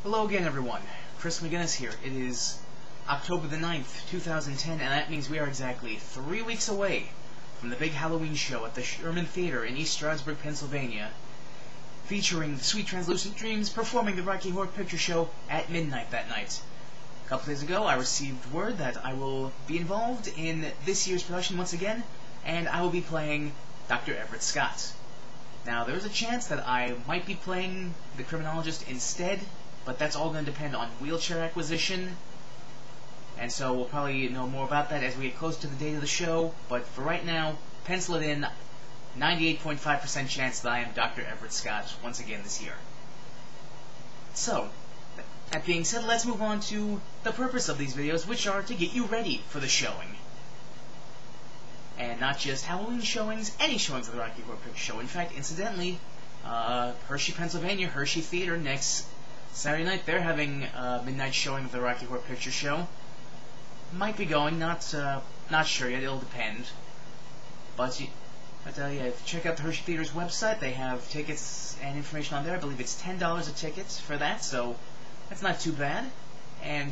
Hello again, everyone. Chris McGinnis here. It is October the 9th, 2010, and that means we are exactly 3 weeks away from the big Halloween show at the Sherman Theater in East Stroudsburg, Pennsylvania, featuring the Sweet Translucent Dreams performing the Rocky Horror Picture Show at midnight that night. A couple days ago, I received word that I will be involved in this year's production once again, and I will be playing Dr. Everett Scott. Now, there's a chance that I might be playing the criminologist instead, but that's all going to depend on wheelchair acquisition, and so we'll probably know more about that as we get close to the date of the show. But for right now, pencil it in, 98.5% chance that I am Dr. Everett Scott once again this year. So, that being said, let's move on to the purpose of these videos, which are to get you ready for the showing. And not just Halloween showings, any showings of the Rocky Horror Picture Show. In fact, incidentally, Hershey, Pennsylvania, Hershey Theater, next Saturday night, they're having a midnight showing of the Rocky Horror Picture Show. Might be going, not sure yet, it'll depend. But yeah, check out the Hershey Theater's website. They have tickets and information on there. I believe it's $10 a ticket for that, so that's not too bad. And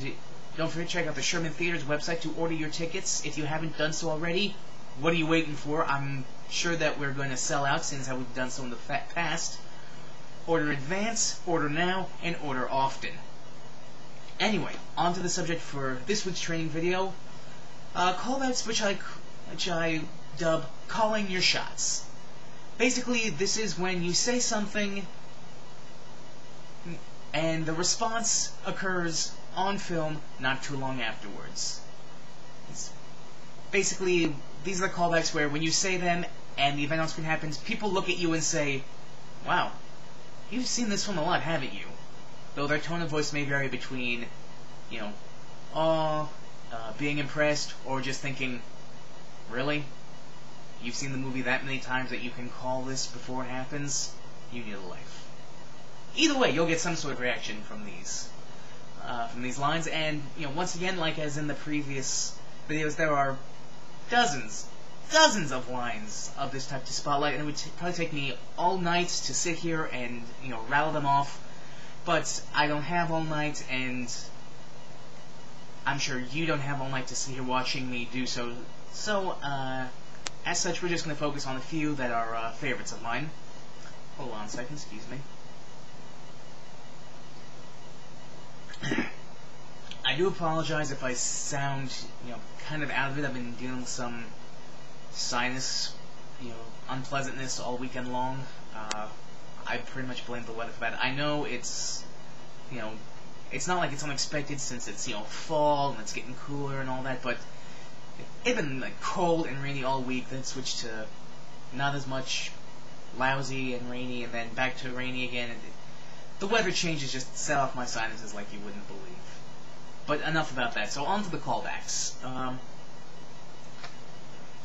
don't forget to check out the Sherman Theater's website to order your tickets. If you haven't done so already, what are you waiting for? I'm sure that we're going to sell out since how we've done so in the past. Order in advance, order now, and order often. Anyway, on to the subject for this week's training video. Callbacks, which I dub calling your shots. Basically, this is when you say something and the response occurs on film not too long afterwards. Basically, these are the callbacks where when you say them and the event on screen happens, people look at you and say, "Wow, you've seen this film a lot, haven't you?" Though their tone of voice may vary between, awe, being impressed, or just thinking, "Really? You've seen the movie that many times that you can call this before it happens? You need a life." Either way, you'll get some sort of reaction from these lines. And once again, like as in the previous videos, there are dozens of lines of this type to spotlight, and it would probably take me all night to sit here and rattle them off. But I don't have all night, and I'm sure you don't have all night to sit here watching me do so. So, as such, we're just going to focus on a few that are favorites of mine. Hold on a second, excuse me. I do apologize if I sound, kind of out of it. I've been dealing with some sinus, unpleasantness all weekend long. I pretty much blame the weather for that. I know it's not like it's unexpected since it's, fall and it's getting cooler and all that, but it's been cold and rainy all week, then switched to not as much lousy and rainy, and then back to rainy again. And the weather changes just set off my sinuses like you wouldn't believe. But enough about that. So on to the callbacks.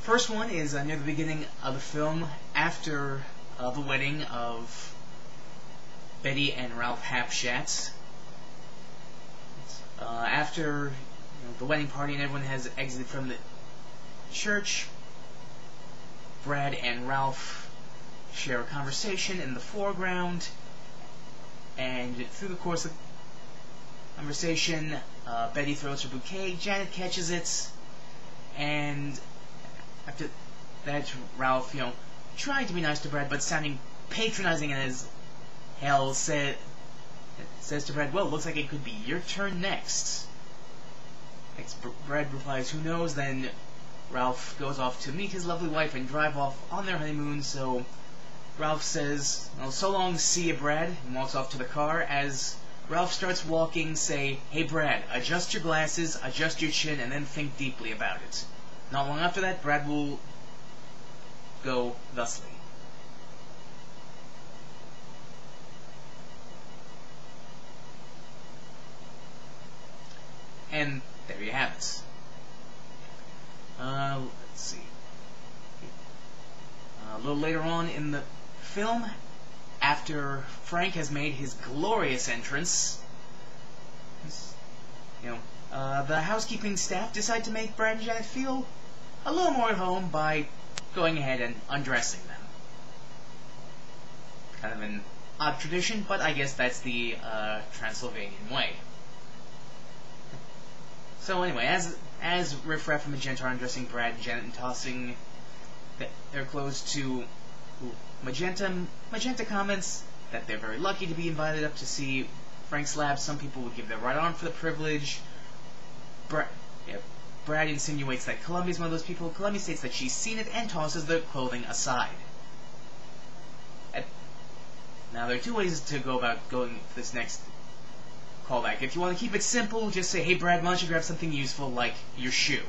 First one is near the beginning of the film, after the wedding of Betty and Ralph Hapschatt. After the wedding party and everyone has exited from the church, Brad and Ralph share a conversation in the foreground, and through the course of the conversation, Betty throws her bouquet, Janet catches it, and after that, Ralph, trying to be nice to Brad, but sounding patronizing as hell, says to Brad, "Well, looks like it could be your turn next." Brad replies, "Who knows?" Then Ralph goes off to meet his lovely wife and drive off on their honeymoon, so Ralph says, "Well, so long, see ya, Brad," and walks off to the car. As Ralph starts walking, say, "Hey, Brad, adjust your glasses, adjust your chin, and then think deeply about it." Not long after that, Brad will go thusly. And there you have it. Let's see. A little later on in the film, after Frank has made his glorious entrance, the housekeeping staff decide to make Brad and Janet feel a little more at home by going ahead and undressing them. Kind of an odd tradition, but I guess that's the Transylvanian way. So anyway, as Riff Raff and Magenta are undressing Brad and Janet and tossing their clothes to Magenta comments that they're very lucky to be invited up to see Frank's lab. Some people would give their right arm for the privilege. Brad insinuates that Columbia's one of those people. Columbia states that she's seen it and tosses the clothing aside. Now, there are two ways to go about going for this next callback. If you want to keep it simple, just say, "Hey Brad, why don't you grab something useful like your shoe?"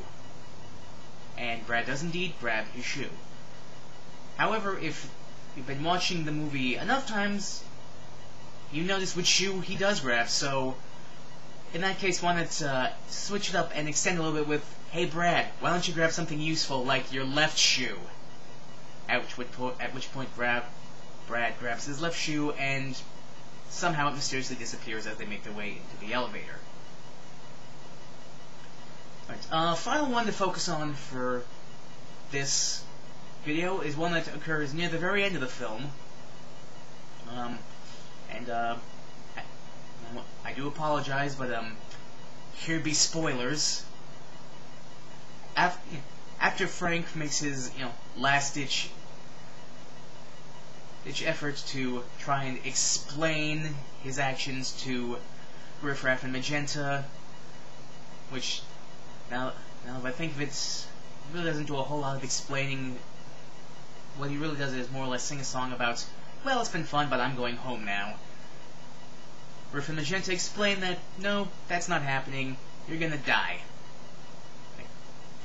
And Brad does indeed grab his shoe. However, if you've been watching the movie enough times, you notice which shoe he does grab, so in that case, why not switch it up and extend a little bit with, "Hey Brad, why don't you grab something useful like your left shoe?" At which point Brad grabs his left shoe, and somehow it mysteriously disappears as they make their way into the elevator. Right, final one to focus on for this video is one that occurs near the very end of the film. I do apologize, but here be spoilers. After Frank makes his last-ditch effort to try and explain his actions to Riff Raff and Magenta, which now if I think of it, really doesn't do a whole lot of explaining. What he really does is more or less sing a song about, "Well, it's been fun, but I'm going home now." Riff and Magenta explain that, no, that's not happening, you're gonna die.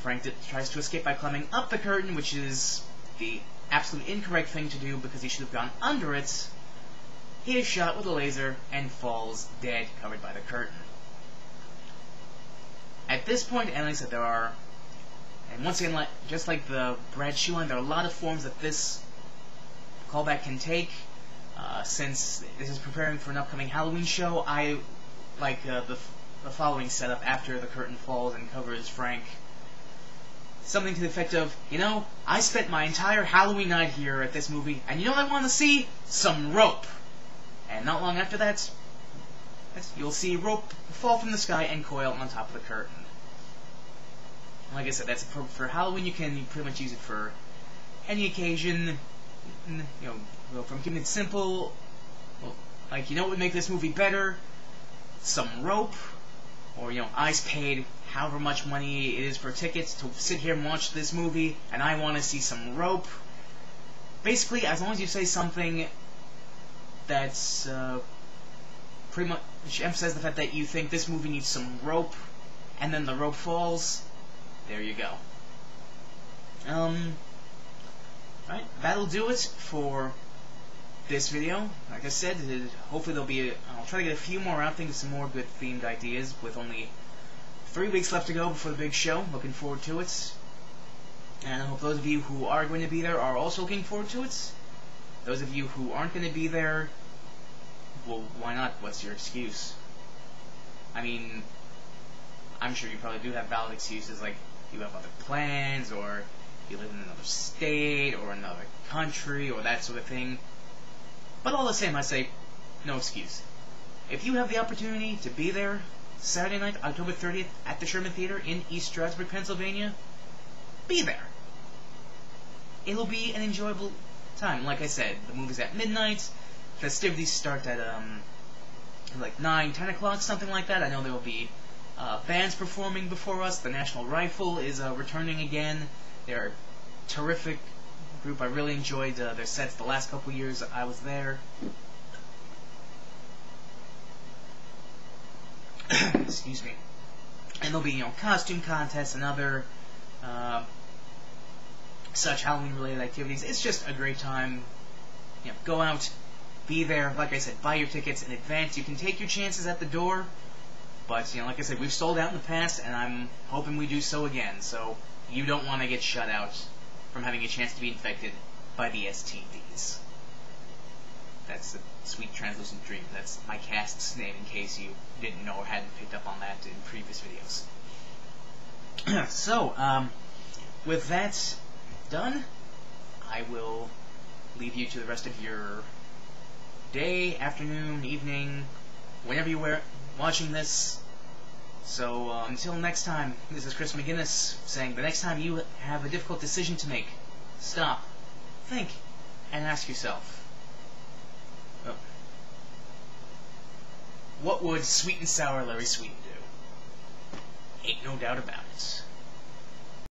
Frank tries to escape by climbing up the curtain, which is the absolute incorrect thing to do because he should have gone under it. He is shot with a laser and falls dead, covered by the curtain. At this point, and like I said, and once again, just like the Brad shoe line, there are a lot of forms that this callback can take. Since this is preparing for an upcoming Halloween show, I like the following setup after the curtain falls and covers Frank. Something to the effect of, I spent my entire Halloween night here at this movie, and you know what I want to see? Some rope. And not long after that, you'll see rope fall from the sky and coil on top of the curtain. Like I said, that's for Halloween. You can pretty much use it for any occasion. From keeping it simple, like, what would make this movie better? Some rope, or, I's paid however much money it is for tickets to sit here and watch this movie, and I want to see some rope. Basically, as long as you say something that's pretty much emphasizes the fact that you think this movie needs some rope, and then the rope falls, there you go. Alright, that'll do it for this video. Like I said, hopefully I'll try to get a few more out, think of some more good themed ideas, with only 3 weeks left to go before the big show. Looking forward to it. And I hope those of you who are going to be there are also looking forward to it. Those of you who aren't going to be there, well, why not? What's your excuse? I mean, I'm sure you probably do have valid excuses, like you have other plans, or you live in another state, or another country, or that sort of thing. But all the same, I say, no excuse. If you have the opportunity to be there Saturday night, October 30th, at the Sherman Theater in East Stroudsburg, Pennsylvania, be there. It'll be an enjoyable time. Like I said, the movie's at midnight. Festivities start at like 9, 10 o'clock, something like that. I know there will be bands performing before us. The National Rifle is returning again. They're a terrific group. I really enjoyed their sets the last couple years I was there. Excuse me. And there'll be, costume contests and other such Halloween-related activities. It's just a great time. Go out, be there. Like I said, buy your tickets in advance. You can take your chances at the door, but like I said, we've sold out in the past, and I'm hoping we do so again. So you don't want to get shut out from having a chance to be infected by the STDs. That's the Sweet Translucent Dream. That's my cast's name, in case you didn't know or hadn't picked up on that in previous videos. So, with that done, I will leave you to the rest of your day, afternoon, evening, whenever you were watching this. So until next time, this is Chris McGinnis saying the next time you have a difficult decision to make, stop, think, and ask yourself, what would sweet and sour Larry Sweet do? Ain't no doubt about it.